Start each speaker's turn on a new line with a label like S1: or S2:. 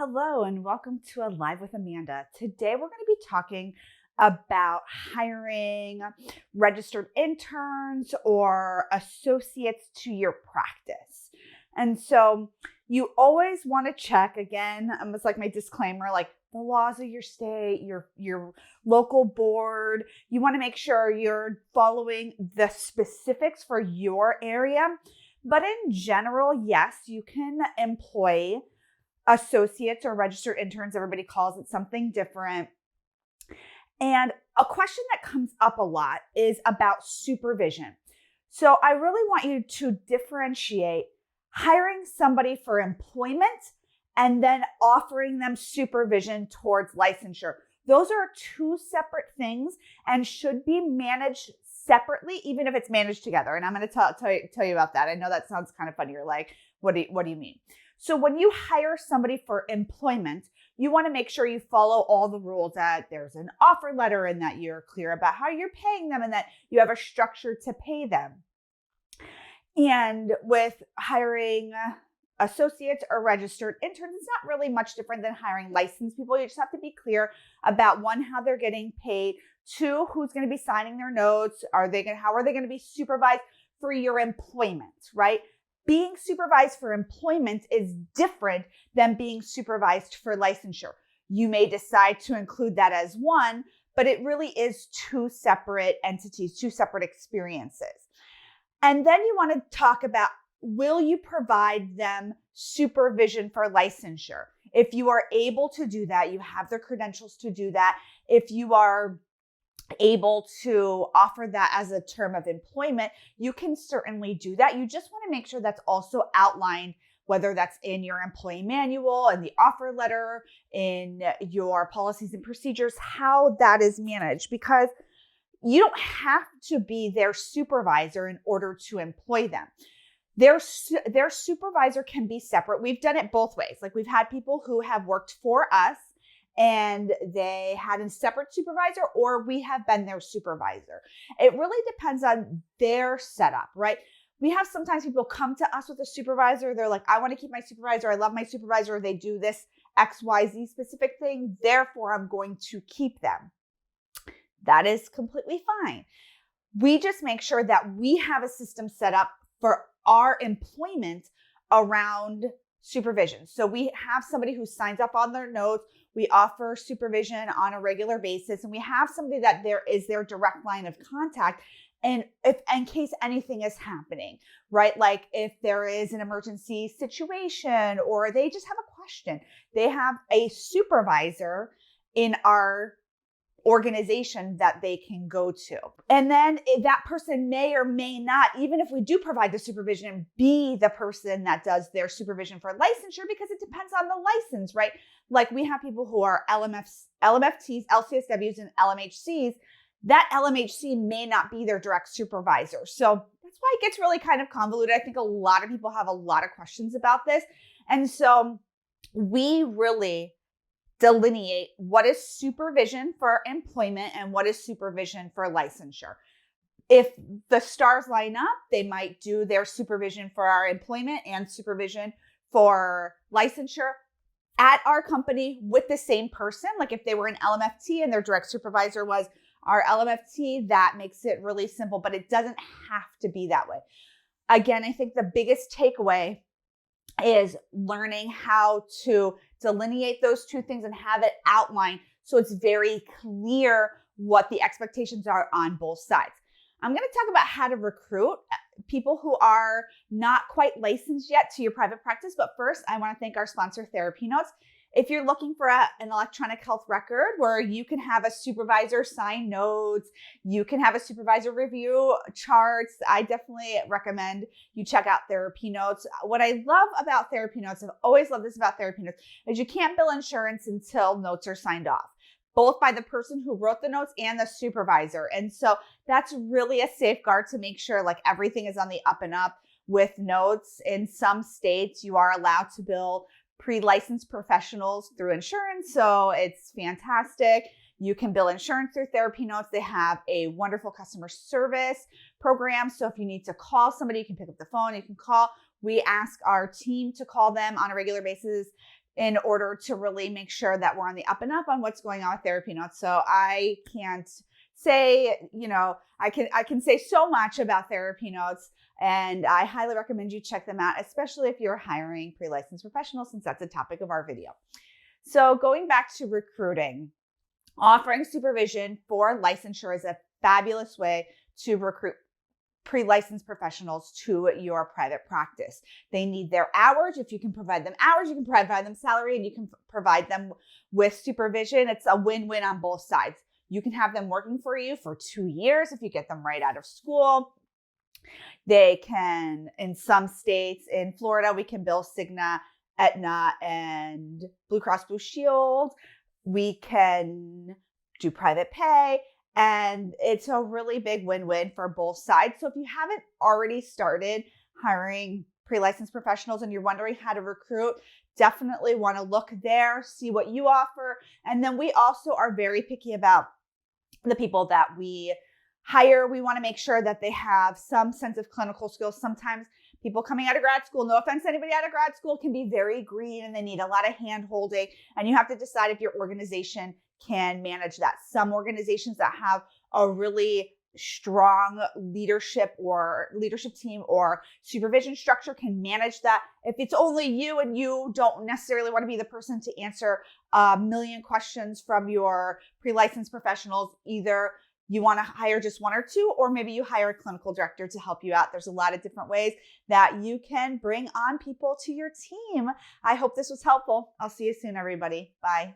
S1: Hello and welcome to Alive with Amanda. Today we're going to be talking about hiring registered interns or associates to your practice. And so you always want to check, again, almost like my disclaimer, like the laws of your state, your local board. You want to make sure you're following the specifics for your area. But in general, yes, you can employ associates or registered interns. Everybody calls it something different. And a question that comes up a lot is about supervision. So I really want you to differentiate hiring somebody for employment and then offering them supervision towards licensure. Those are two separate things and should be managed separately, even if it's managed together. And I'm going to tell you about that. I know that sounds kind of funny. You're like, what do you mean? So when you hire somebody for employment, you want to make sure you follow all the rules, that there's an offer letter and that you're clear about how you're paying them and that you have a structure to pay them. And with hiring associates or registered interns, it's not really much different than hiring licensed people. You just have to be clear about, one, how they're getting paid, two, who's going to be signing their notes, how are they going to be supervised for your employment, right? Being supervised for employment is different than being supervised for licensure. You may decide to include that as one, but it really is two separate entities, two separate experiences. And then you want to talk about, will you provide them supervision for licensure? If you are able to do that, you have the credentials to do that. If you are able to offer that as a term of employment, you can certainly do that. You just want to make sure that's also outlined, whether that's in your employee manual, in the offer letter, in your policies and procedures, how that is managed, because you don't have to be their supervisor in order to employ them. Their supervisor can be separate. We've done it both ways. Like, we've had people who have worked for us and they had a separate supervisor, or we have been their supervisor. It really depends on their setup, right? We have sometimes people come to us with a supervisor. They're like, I want to keep my supervisor. I love my supervisor. They do this XYZ specific thing. Therefore, I'm going to keep them. That is completely fine. We just make sure that we have a system set up for our employment around supervision. So we have somebody who signs up on their notes. We offer supervision on a regular basis, and we have somebody that there is their direct line of contact. And if in case anything is happening, right? Like if there is an emergency situation or they just have a question, they have a supervisor in our organization that they can go to. And then that person may or may not, even if we do provide the supervision, be the person that does their supervision for licensure, because it depends on the license, right? Like, we have people who are LMFTs, LCSWs, and LMHCs. That LMHC may not be their direct supervisor. So that's why it gets really kind of convoluted. I think a lot of people have a lot of questions about this. And so we really delineate what is supervision for employment and what is supervision for licensure. If the stars line up, they might do their supervision for our employment and supervision for licensure at our company with the same person. Like if they were an LMFT and their direct supervisor was our LMFT, that makes it really simple, but it doesn't have to be that way. Again, I think the biggest takeaway is learning how to delineate those two things and have it outlined so it's very clear what the expectations are on both sides. I'm going to talk about how to recruit people who are not quite licensed yet to your private practice. But first, I want to thank our sponsor, TherapyNotes. If you're looking for an electronic health record where you can have a supervisor sign notes, you can have a supervisor review charts, I definitely recommend you check out TherapyNotes. What I love about TherapyNotes, I've always loved this about TherapyNotes, is you can't bill insurance until notes are signed off, both by the person who wrote the notes and the supervisor. And so that's really a safeguard to make sure like everything is on the up and up with notes. In some states, you are allowed to bill pre-licensed professionals through insurance. So it's fantastic. You can bill insurance through TherapyNotes. They have a wonderful customer service program. So if you need to call somebody, you can pick up the phone, you can call. We ask our team to call them on a regular basis in order to really make sure that we're on the up and up on what's going on with Therapy Notes. So I can't say, I can say so much about Therapy Notes, and I highly recommend you check them out, especially if you're hiring pre-licensed professionals, since that's a topic of our video. So going back to recruiting, offering supervision for licensure is a fabulous way to recruit pre-licensed professionals to your private practice. They need their hours. If you can provide them hours, you can provide them salary, and you can provide them with supervision. It's a win-win on both sides. You can have them working for you for 2 years if you get them right out of school. They can, in some states, in Florida, we can bill Cigna, Aetna, and Blue Cross Blue Shield. We can do private pay, and it's a really big win-win for both sides. So if you haven't already started hiring pre-licensed professionals and you're wondering how to recruit, definitely want to look there, see what you offer. And then we also are very picky about the people that we hire. We want to make sure that they have some sense of clinical skills. Sometimes people coming out of grad school, no offense to anybody out of grad school, can be very green and they need a lot of hand holding. And you have to decide if your organization can manage that. Some organizations that have a really strong leadership team or supervision structure can manage that. If it's only you and you don't necessarily want to be the person to answer a million questions from your pre-licensed professionals, either you want to hire just one or two, or maybe you hire a clinical director to help you out. There's a lot of different ways that you can bring on people to your team. I hope this was helpful. I'll see you soon, everybody. Bye.